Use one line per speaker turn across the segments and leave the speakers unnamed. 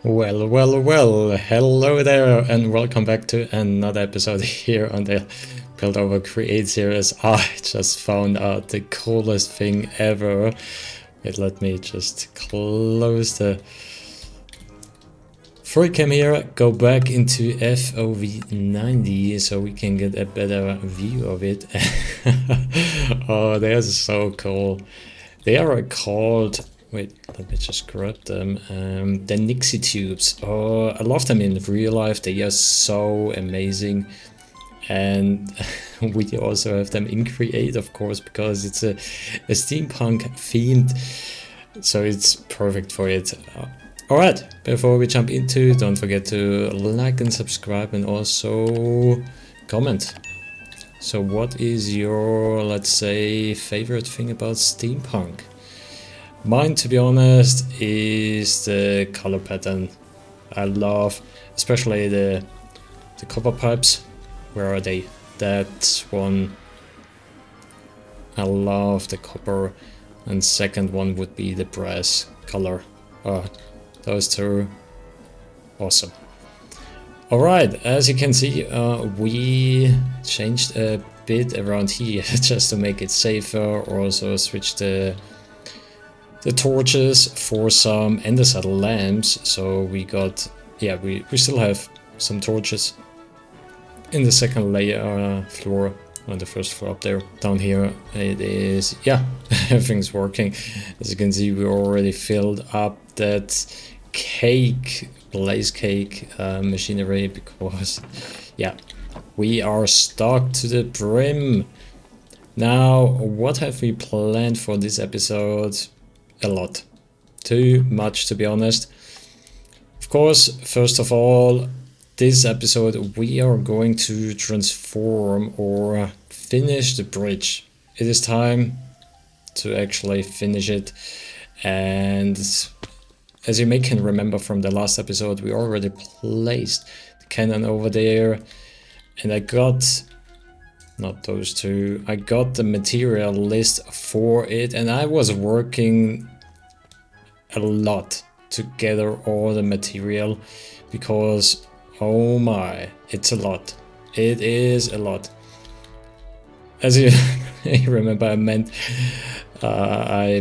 Well, hello there and welcome back to another episode here on the Piltover Create series. I just found out the coolest thing ever. Wait, let me just close the free cam here, go back into FOV 90 so we can get a better view of it. Oh, they're so cool. They are called... Wait, let me just grab them. The Nixie Tubes. Oh, I love them in real life. They are so amazing. And we also have them in Create, of course, because it's a steampunk themed. So it's perfect for it. Alright, before we jump into, don't forget to like and subscribe and also comment. So what is your, let's say, favorite thing about steampunk? Mine, to be honest, is the color pattern. I love, especially the copper pipes. Where are they? That one. I love the copper, and second one would be the brass color. Those two, awesome. All right, as you can see, we changed a bit around here just to make it safer. Also switched the torches for some andesite lamps. So we got, yeah, we still have some torches in the second layer floor, on the first floor up there. Down here it is, yeah, everything's working. As you can see, we already filled up that blaze cake machinery, because yeah, we are stocked to the brim. Now, what have we planned for this episode? A lot. Too much, to be honest. Of course, first of all, this episode we are going to transform or finish the bridge. It is time to actually finish it. And as you may can remember from the last episode, we already placed the cannon over there. And I got... not those two. I got the material list for it, and I was working a lot to gather all the material, because oh my, it's a lot. It is a lot. As you remember, I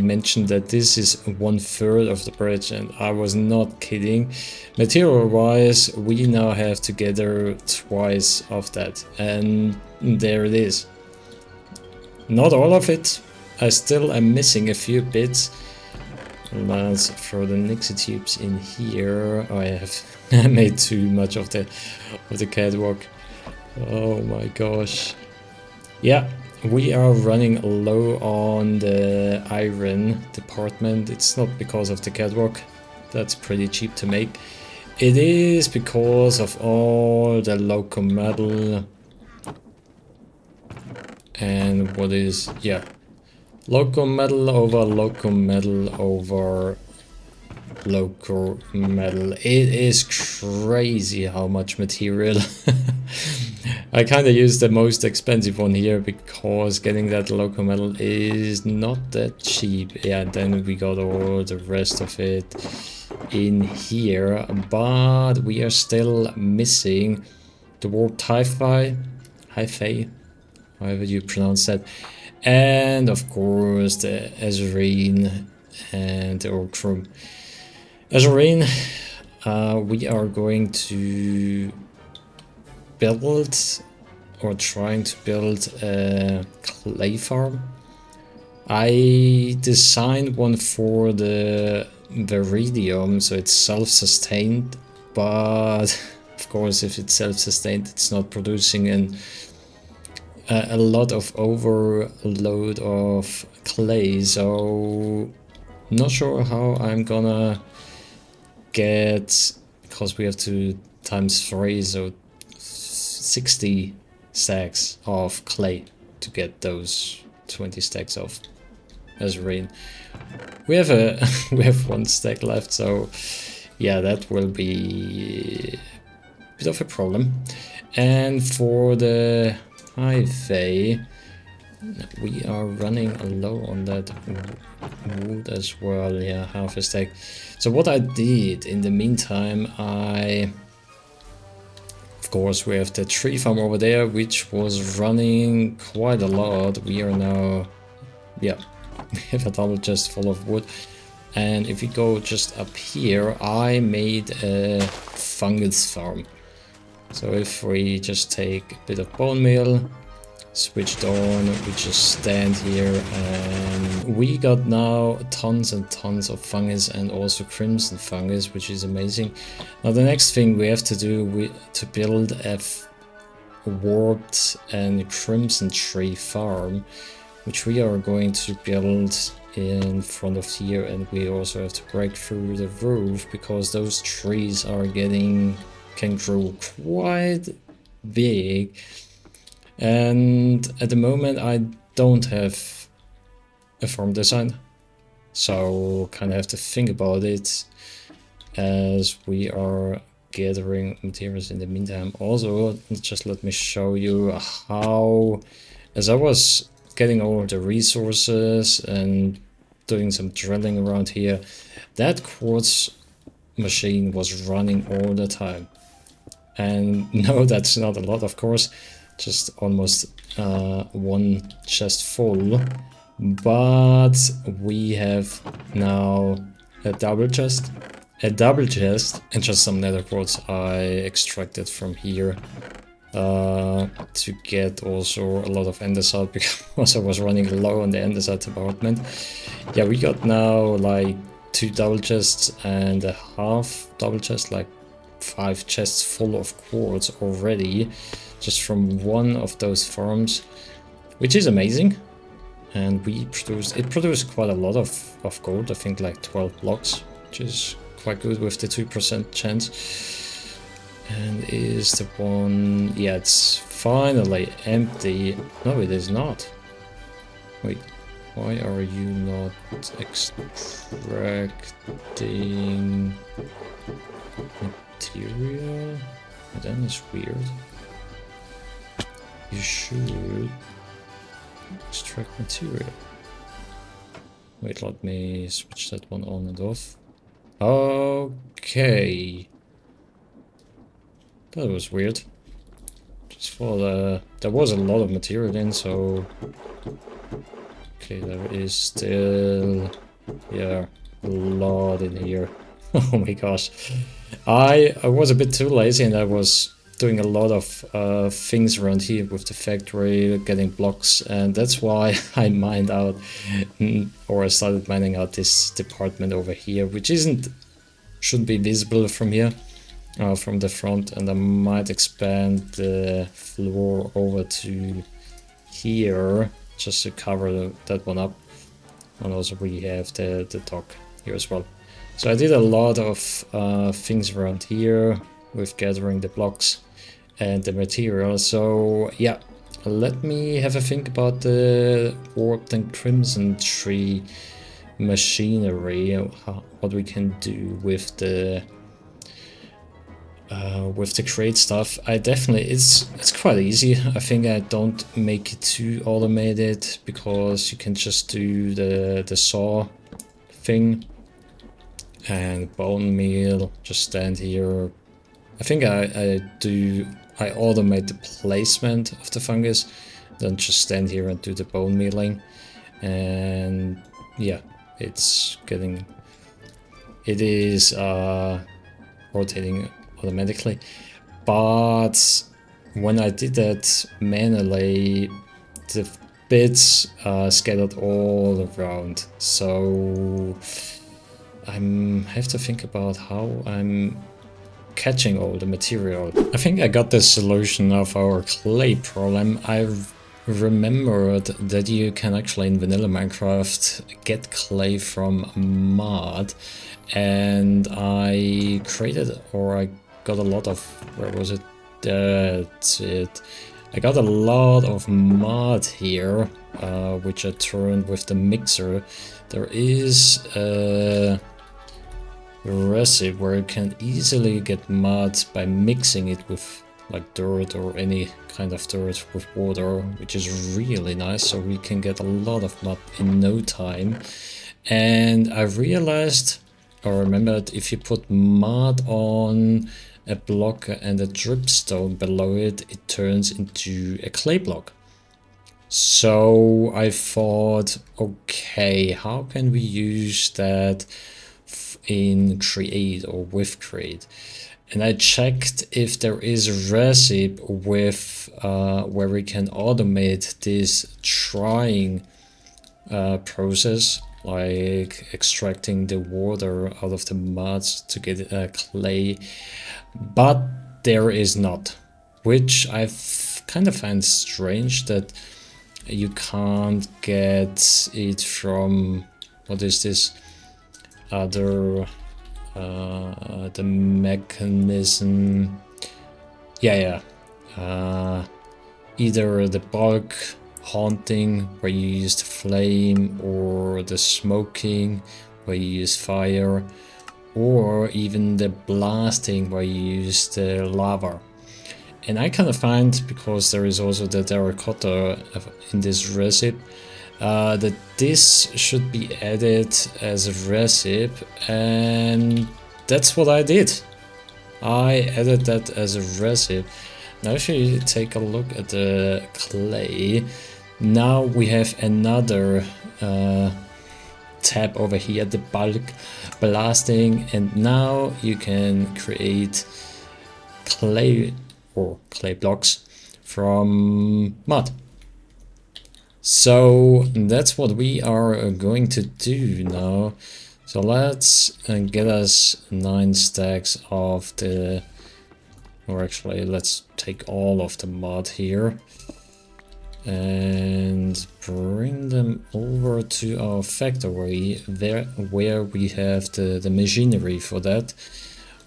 mentioned that this is 1/3 of the bridge, and I was not kidding. Material wise, we now have to gather twice of that, and there it is. Not all of it. I still am missing a few bits. Let's throw the Nixie Tubes in here. Oh, I have made too much of the catwalk. Oh my gosh. Yeah, we are running low on the iron department. It's not because of the catwalk. That's pretty cheap to make. It is because of all the local metal. And what is, yeah, local metal over local metal over local metal. It is crazy how much material. I kind of use the most expensive one here because getting that local metal is not that cheap. Yeah, then we got all the rest of it in here, but we are still missing the warped hi-fi, however you pronounce that, and of course the Azurine and the Orcrum. Azurine, we are going to build, or trying to build, a clay farm. I designed one for the Viridium, so it's self-sustained, but of course if it's self-sustained it's not producing a lot of overload of clay, so not sure how I'm gonna get, because we have to times 3, so 60 stacks of clay to get those 20 stacks of Azurine. We have we have 1 stack left, so yeah, that will be a bit of a problem. And for the hi-fi, We are running low on that wood as well. Yeah, half a stack. So what I did in the meantime, of course, we have the tree farm over there, which was running quite a lot. We are now, yeah, we have a double chest full of wood. And if we go just up here, I made a fungus farm. So if we just take a bit of bone meal, switch it on, we just stand here, and we got now tons and tons of fungus and also crimson fungus, which is amazing. Now the next thing we have to do to build a warped and crimson tree farm, which we are going to build in front of here, and we also have to break through the roof because those trees are can grow quite big. And at the moment I don't have a farm design, so kind of have to think about it as we are gathering materials in the meantime. Also, just let me show you how, as I was getting all the resources and doing some drilling around here, that quartz machine was running all the time. And no, that's not a lot, of course, just almost one chest full, but we have now a double chest, and just some nether quartz I extracted from here to get also a lot of andesite because I was running low on the andesite department. Yeah, we got now like 2 double chests and a half double chest, like 5 chests full of quartz already, just from one of those farms, which is amazing. And it produced quite a lot of gold, I think like 12 blocks, which is quite good with the 2% chance. And is the one, yeah, it's finally empty. No, it is not. Wait, why are you not extracting material? That is weird. You should extract material. Wait, let me switch that one on and off. Okay. That was weird. Just for there was a lot of material in, so okay, there is still, yeah, a lot in here. Oh my gosh. I was a bit too lazy and I was doing a lot of things around here with the factory, getting blocks, and that's why I mined out, or I started mining out this department over here, which shouldn't be visible from here, from the front, and I might expand the floor over to here just to cover that one up. And also we have the dock here as well. So I did a lot of things around here with gathering the blocks and the material. So yeah, let me have a think about the warped and crimson tree machinery, what we can do with the create stuff. I definitely, it's quite easy. I think I don't make it too automated because you can just do the saw thing and bone meal, just stand here. I think I automate the placement of the fungus, then just stand here and do the bone mealing, and yeah, it is rotating automatically. But when I did that manually, the bits scattered all around, so I have to think about how I'm catching all the material. I think I got the solution of our clay problem. I remembered that you can actually in vanilla Minecraft get clay from mud, and I got a lot of, where was it? That's it. I got a lot of mud here, which I turned with the mixer. There is a recipe where you can easily get mud by mixing it with like dirt or any kind of dirt with water, which is really nice, so we can get a lot of mud in no time. And I realized, or remembered, if you put mud on a block and a dripstone below it, it turns into a clay block. So I thought, okay, how can we use that in Create or with Create? And I checked if there is a recipe with where we can automate this drying process, like extracting the water out of the mud to get clay, but there is not, which I kind of find strange that you can't get it from, what is this other the mechanism, either the bulk haunting where you use the flame, or the smoking where you use fire, or even the blasting where you use the lava. And I kind of find, because there is also the terracotta in this recipe, that this should be added as a recipe, and that's what I did. I added that as a recipe. Now if you take a look at the clay, now we have another tab over here, the bulk blasting, and now you can create clay or clay blocks from mud. So that's what we are going to do now. So let's get us 9 stacks of the, or actually let's take all of the mud here and bring them over to our factory there, where we have the machinery for that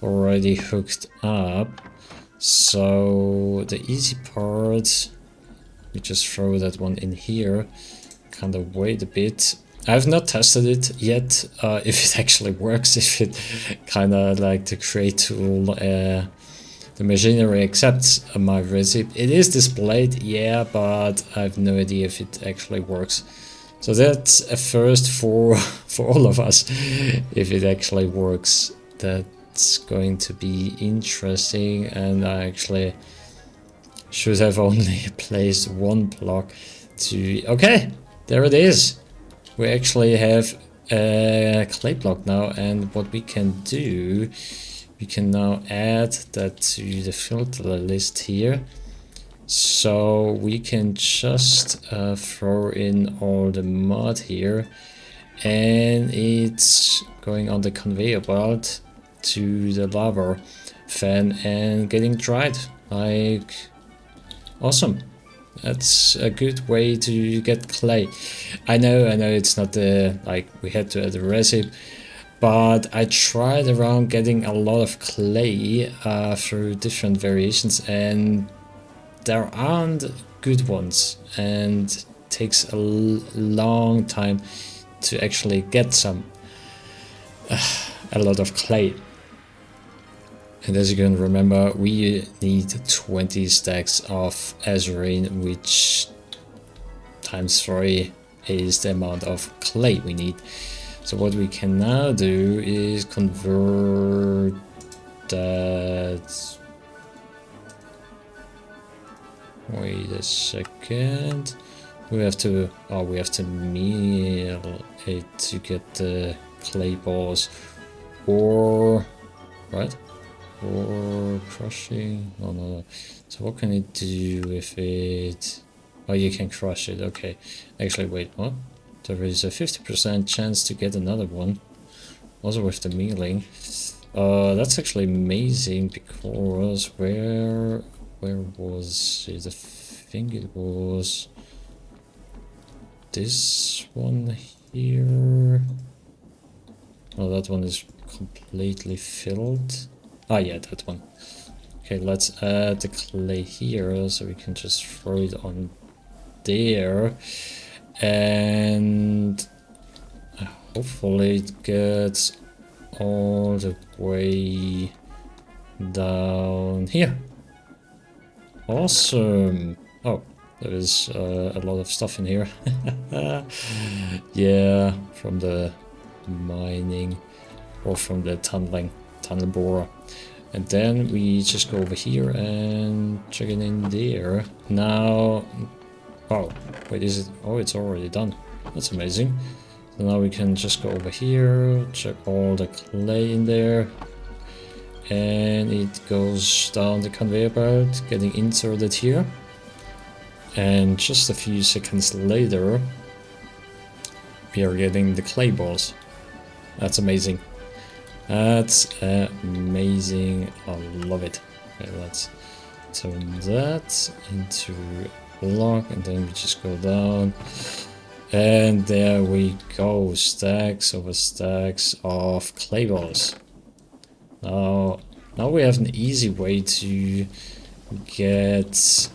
already hooked up. So the easy part, we just throw that one in here, kind of wait a bit. I've not tested it yet, if it actually works, if it kind of like the Create tool, the machinery accepts my recipe. It is displayed, yeah, but I have no idea if it actually works. So that's a first for all of us, if it actually works. That's going to be interesting, and I actually should have only placed one block to... Okay, there it is. We actually have a clay block now, and what we can do, we can now add that to the filter list here. So we can just throw in all the mud here, and it's going on the conveyor belt to the lava fan and getting dried. Like, awesome. That's a good way to get clay. I know it's not the, like, we had to add a recipe, but I tried around getting a lot of clay through different variations, and there aren't good ones, and it takes a long time to actually get some a lot of clay. And as you can remember, we need 20 stacks of azurine, which times 3 is the amount of clay we need. So what we can now do is convert that... Wait a second. We have to mill it to get the clay balls, or what? Or crushing? Oh no. So what can it do with it? Oh, you can crush it. Okay. Actually, wait, what? There is a 50% chance to get another one. Also with the milling. That's actually amazing, because where was it? I think it was this one here. Oh, that one is completely filled. Ah, yeah, that one. Okay, let's add the clay here, so we can just throw it on there, and hopefully it gets all the way down here. Awesome. Oh, there is a lot of stuff in here. Yeah, from the mining or from the tunnel borer. And then we just go over here and check it in there. Now, oh, wait, is it? Oh, it's already done. That's amazing. So now we can just go over here, check all the clay in there. And it goes down the conveyor belt, getting inserted here. And just a few seconds later, we are getting the clay balls. That's amazing. That's amazing. I love it. Okay, let's turn that into a block, and then we just go down. And there we go. Stacks over stacks of clay balls. Now we have an easy way to get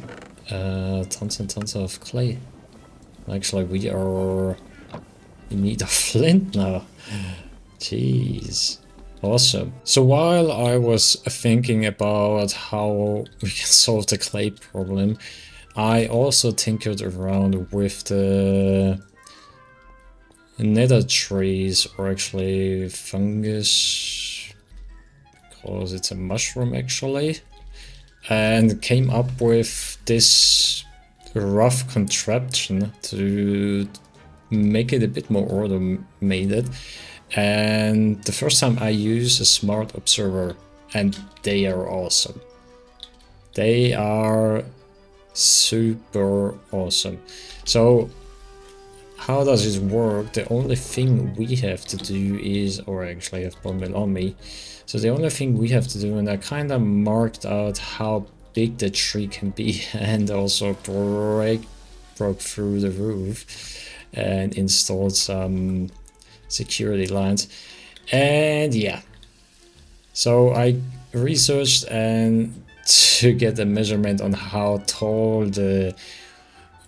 tons and tons of clay. Actually, we are in need of flint now. Jeez. Awesome. So while I was thinking about how we can solve the clay problem, I also tinkered around with the nether trees, or actually fungus, because it's a mushroom actually, and came up with this rough contraption to make it a bit more automated. And the first time I use a smart observer, and they are awesome. They are super awesome. So how does it work? The only thing we have to do is, or actually I have bone meal on me. So the only thing we have to do, and I kind of marked out how big the tree can be, and also broke through the roof and installed some security lines. And yeah, so I researched and to get a measurement on how tall the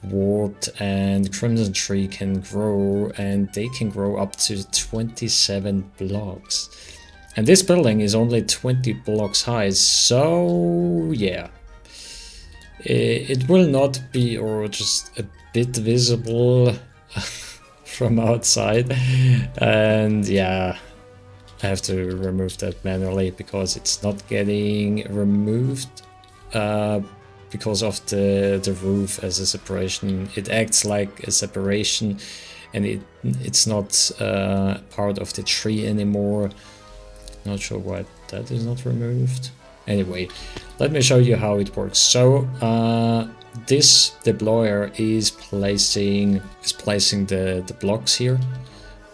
warped and crimson tree can grow, and they can grow up to 27 blocks. And this building is only 20 blocks high, so yeah, it will not be, or just a bit visible from outside. And yeah, I have to remove that manually because it's not getting removed because of the roof as a separation. It acts like a separation, and it's not part of the tree anymore. Not sure why that is not removed. Anyway, let me show you how it works. So this deployer is placing the blocks here.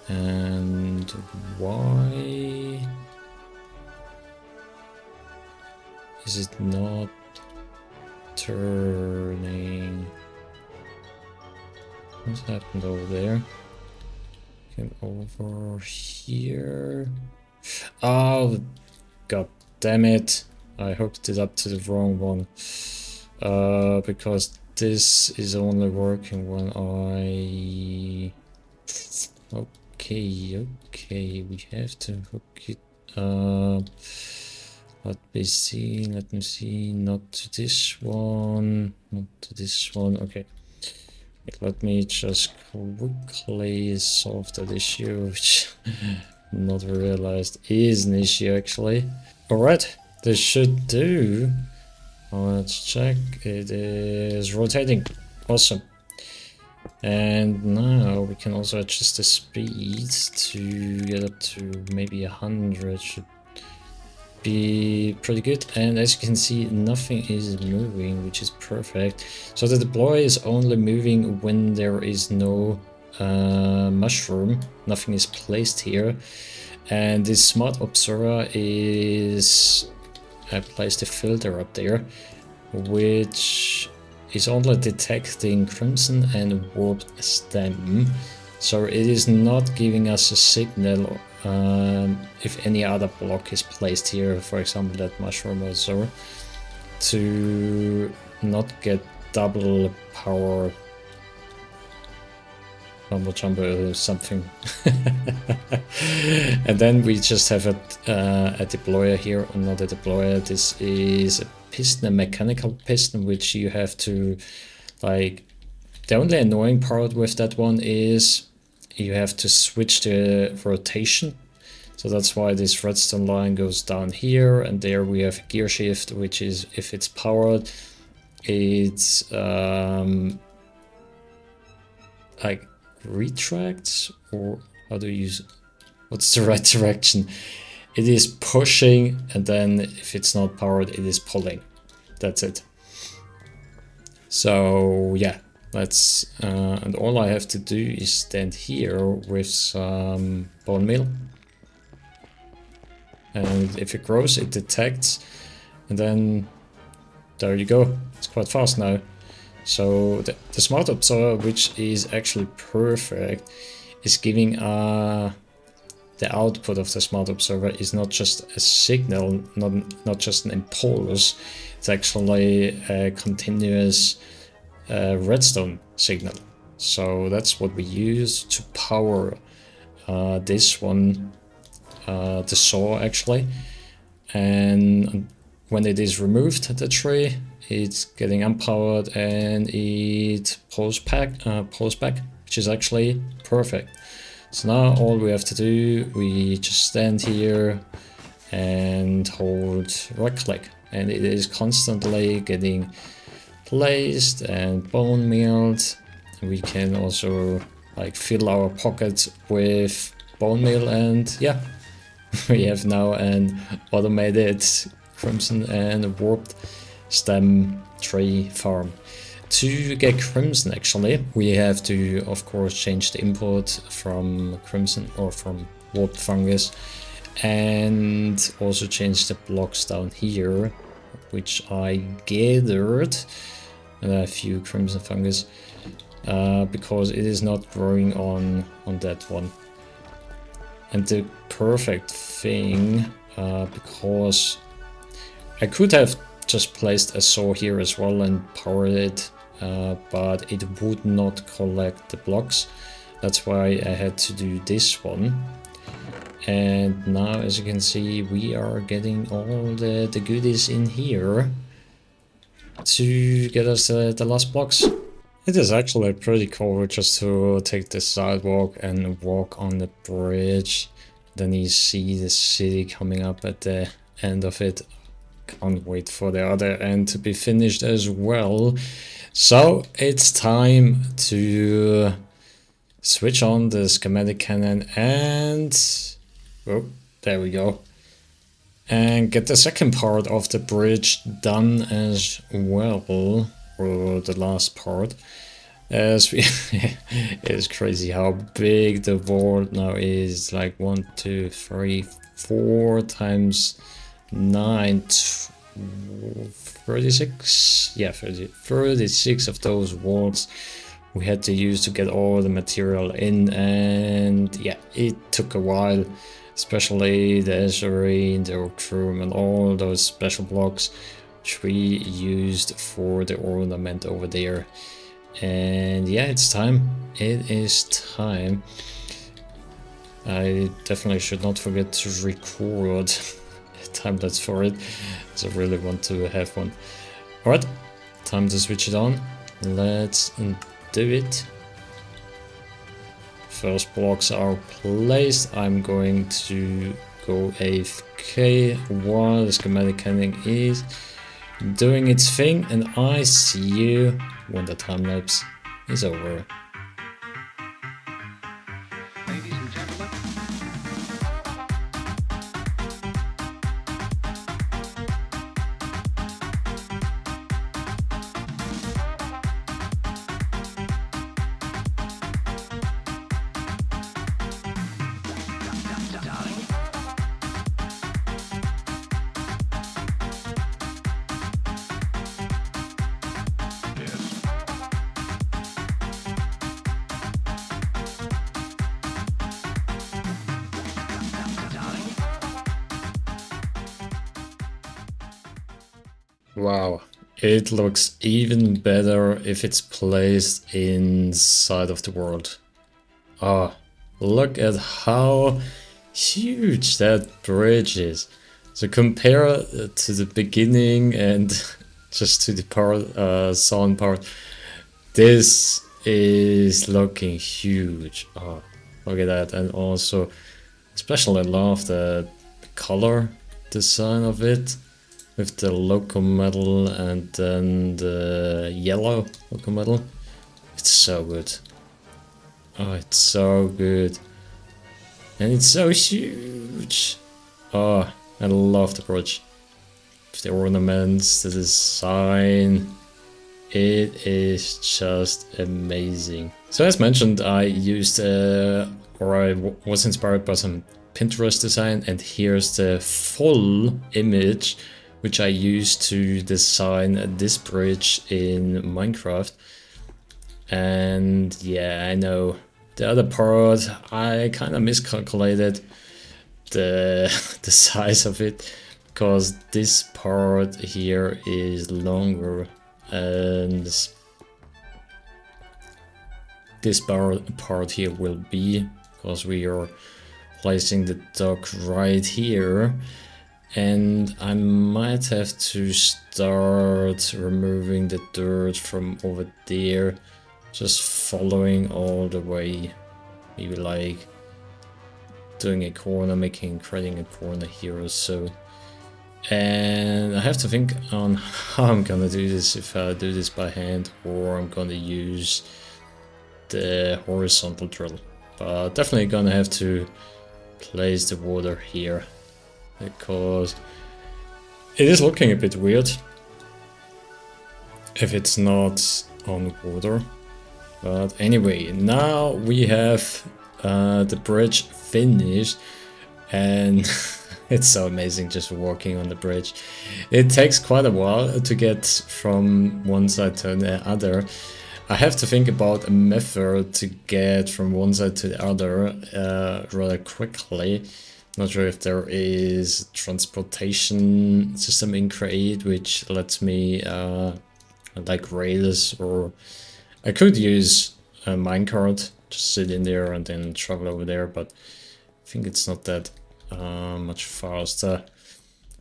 And why is it not turning? What's happened over there? Came over here. Oh, god damn it. I hooked it up to the wrong one. Because this is only working when I... Okay, we have to hook it up. Let me see, not to this one, not to this one. Okay, let me just quickly solve that issue, which not realized is an issue actually. Alright, this should do. Let's check. It is rotating. Awesome. And now we can also adjust the speed to get up to maybe 100. Should be pretty good. And as you can see, nothing is moving, which is perfect. So the deploy is only moving when there is no mushroom. Nothing is placed here. And this smart observer is... I placed a filter up there, which is only detecting crimson and warped stem. So it is not giving us a signal if any other block is placed here, for example that mushroom or so, to not get double power mumbo jumbo or something. And then we just have a deployer here, or not a deployer, this is a piston, a mechanical piston, which you have to, like, the only annoying part with that one is you have to switch the rotation. So that's why this redstone line goes down here, and there we have a gear shift, which is, if it's powered, it's like retracts, or how do you use it? What's the right direction? It is pushing, and then if it's not powered, it is pulling. That's it. So yeah, let's and all I have to do is stand here with some bone meal, and if it grows, it detects, and then there you go. It's quite fast now. So the smart observer, which is actually perfect, is giving the output of the smart observer is not just a signal, not just an impulse. It's actually a continuous redstone signal. So that's what we use to power this one, the saw actually. And when it is removed, the tree, it's getting unpowered and it pulls back, which is actually perfect. So now all we have to do, we just stand here and hold right click, and it is constantly getting placed and bone mealed. We can also like fill our pockets with bone meal, and yeah, we have now an automated crimson and warped stem tree farm. To get crimson, actually, we have to, of course, change the input from crimson or from warped fungus, and also change the blocks down here, which I gathered a few crimson fungus because it is not growing on that one. And the perfect thing, because I could have just placed a saw here as well and powered it, but it would not collect the blocks. That's why I had to do this one. And now, as you can see, we are getting all the goodies in here to get us the last blocks. It is actually pretty cool just to take the sidewalk and walk on the bridge. Then you see the city coming up at the end of it. Can't wait for the other end to be finished as well. So it's time to switch on the schematic cannon and oh, there we go, and get the second part of the bridge done as well, or the last part, as we it's crazy how big the vault now is. Like 1 2 3 4 times 9, 36, yeah, 36 of those walls we had to use to get all the material in, and yeah, it took a while, especially the azurine, the oak room, and all those special blocks which we used for the ornament over there. And yeah, it's time. It is time. I definitely should not forget to record time lapse for it, because I really want to have one. Alright, time to switch it on. Let's do it. First blocks are placed. I'm going to go AFK while the schematic cannon is doing its thing, and I see you when the time lapse is over.
Ladies and gentlemen.
Wow, it looks even better if it's placed inside of the world. Ah, look at how huge that bridge is. So compare to the beginning and just to the Zaun part, this is looking huge. Oh, look at that. And also, especially I love the color design of it with the local metal and then the yellow local metal. It's so good. Oh, it's so good. And it's so huge. Oh, I love the bridge. With the ornaments, the design. It is just amazing. So as mentioned, I used was inspired by some Pinterest design, and here's the full image which I used to design this bridge in Minecraft. And yeah, I know the other part I kind of miscalculated the size of it, because this part here is longer and this part here will be, because we are placing the dock right here, and I might have to start removing the dirt from over there, just following all the way, maybe like doing a corner, creating a corner here or so. And I have to think on how I'm gonna do this, if I do this by hand or I'm gonna use the horizontal drill. But definitely gonna have to place the water here, because it is looking a bit weird if it's not on water. But anyway, now we have the bridge finished, and it's so amazing just walking on the bridge. It takes quite a while to get from one side to the other. I have to think about a method to get from one side to the other rather quickly. Not sure if there is a transportation system in Create which lets me like rails, or I could use a minecart, just sit in there and then travel over there, but I think it's not that much faster.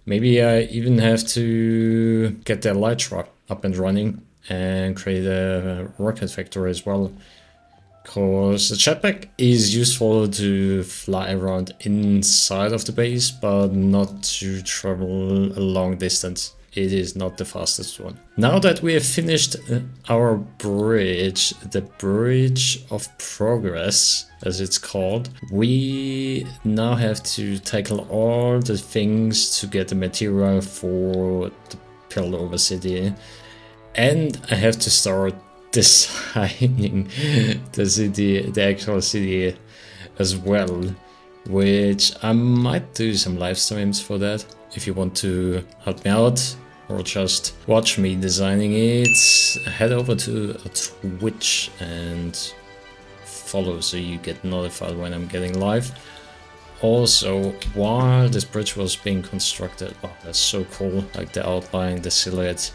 Maybe I even have to get the elytra up and running and create a rocket factory as well, because the jetpack is useful to fly around inside of the base, but not to travel a long distance. It is not the fastest one. Now that we have finished our bridge, the bridge of progress as it's called, we now have to tackle all the things to get the material for the Piltover City, and I have to start designing the city, the actual city as well, which I might do some live streams for that. If you want to help me out or just watch me designing it, head over to Twitch and follow so you get notified when I'm getting live. Also, while this bridge was being constructed, oh, that's so cool, like the outline, the silhouette,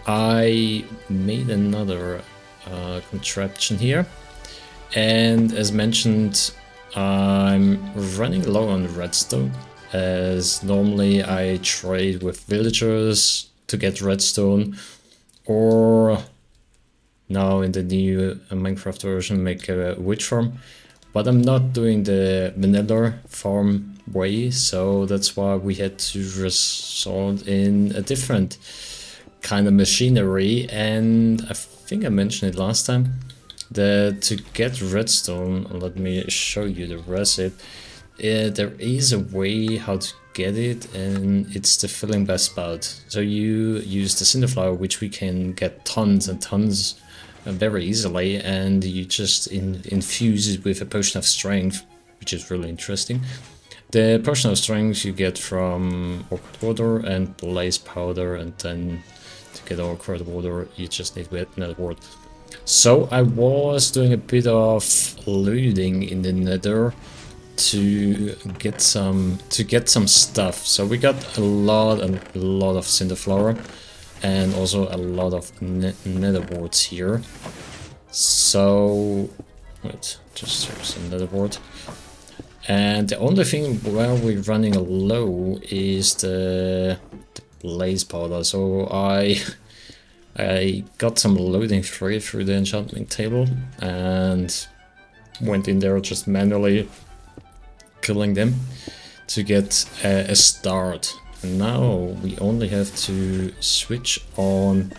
I made another contraption here, and as mentioned, I'm running low on redstone, as normally I trade with villagers to get redstone, or now in the new Minecraft version make a witch farm, but I'm not doing the vanilla farm way, so that's why we had to resort in a different kind of machinery. And I think I mentioned it last time, that to get redstone, let me show you the recipe. There is a way how to get it, and it's the filling bath spout. So you use the cinder flower, which we can get tons and tons very easily, and you just infuse it with a potion of strength, which is really interesting. The potion of strength you get from awkward water and blaze powder, and then to get awkward water you just need nether wart. So I was doing a bit of looting in the nether to get some stuff. So we got a lot of cinder flower and also a lot of nether warts here. So wait, just throw some nether wart. And the only thing where we're running low is the blaze powder. So I got some loading through the enchantment table and went in there just manually killing them to get a start. And now we only have to switch on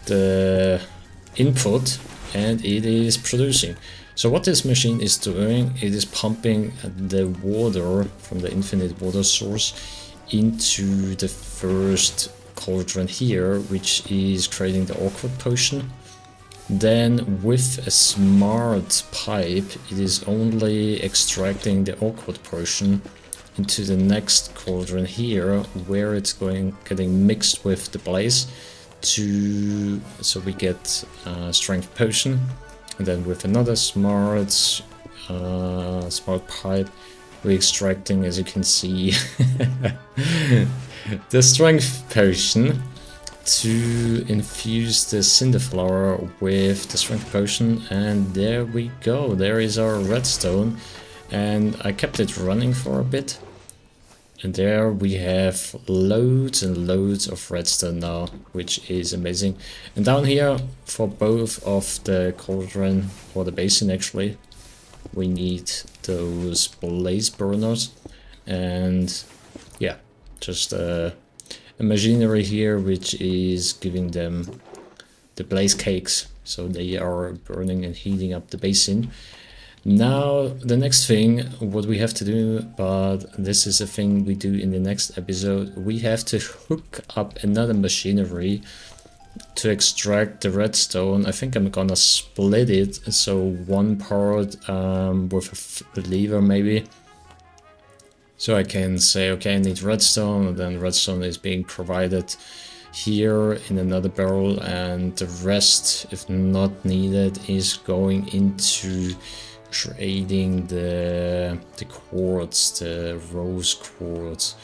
the input and it is producing. So what this machine is doing, it is pumping the water from the infinite water source into the first cauldron here, which is creating the awkward potion. Then with a smart pipe, it is only extracting the awkward potion into the next cauldron here, where it's getting mixed with the blaze so we get strength potion. And then with another smart pipe, we're extracting, as you can see, the strength potion to infuse the cinder flower with the strength potion. And there we go, there is our redstone. And I kept it running for a bit. And there we have loads and loads of redstone now, which is amazing. And down here, for both of the cauldron, or the basin actually, we need those blaze burners. And yeah, just a machinery here which is giving them the blaze cakes. So they are burning and heating up the basin. Now the next thing what we have to do, but this is a thing we do in the next episode, we have to hook up another machinery to extract the redstone. I think I'm gonna split it, so one part with a lever maybe, so I can say okay, I need redstone, and then redstone is being provided here in another barrel, and the rest, if not needed, is going into trading the quartz, the rose quartz,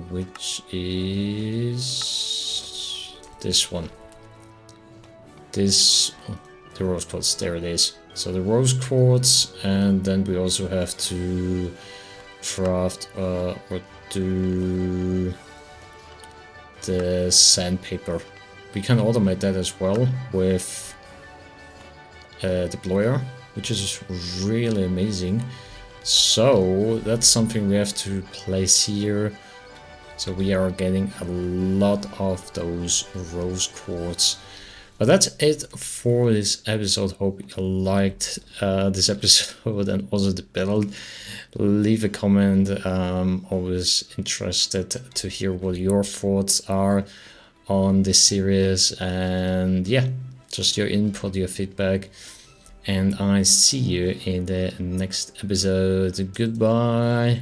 which is this one. The rose quartz, there it is. So the rose quartz, and then we also have to craft or do the sandpaper. We can automate that as well with the deployer, which is really amazing. So that's something we have to place here. So we are getting a lot of those rose quartz. But that's it for this episode. Hope you liked this episode and also the build. Leave a comment. Always interested to hear what your thoughts are on this series, and yeah, just your input, your feedback. And I see you in the next episode. Goodbye.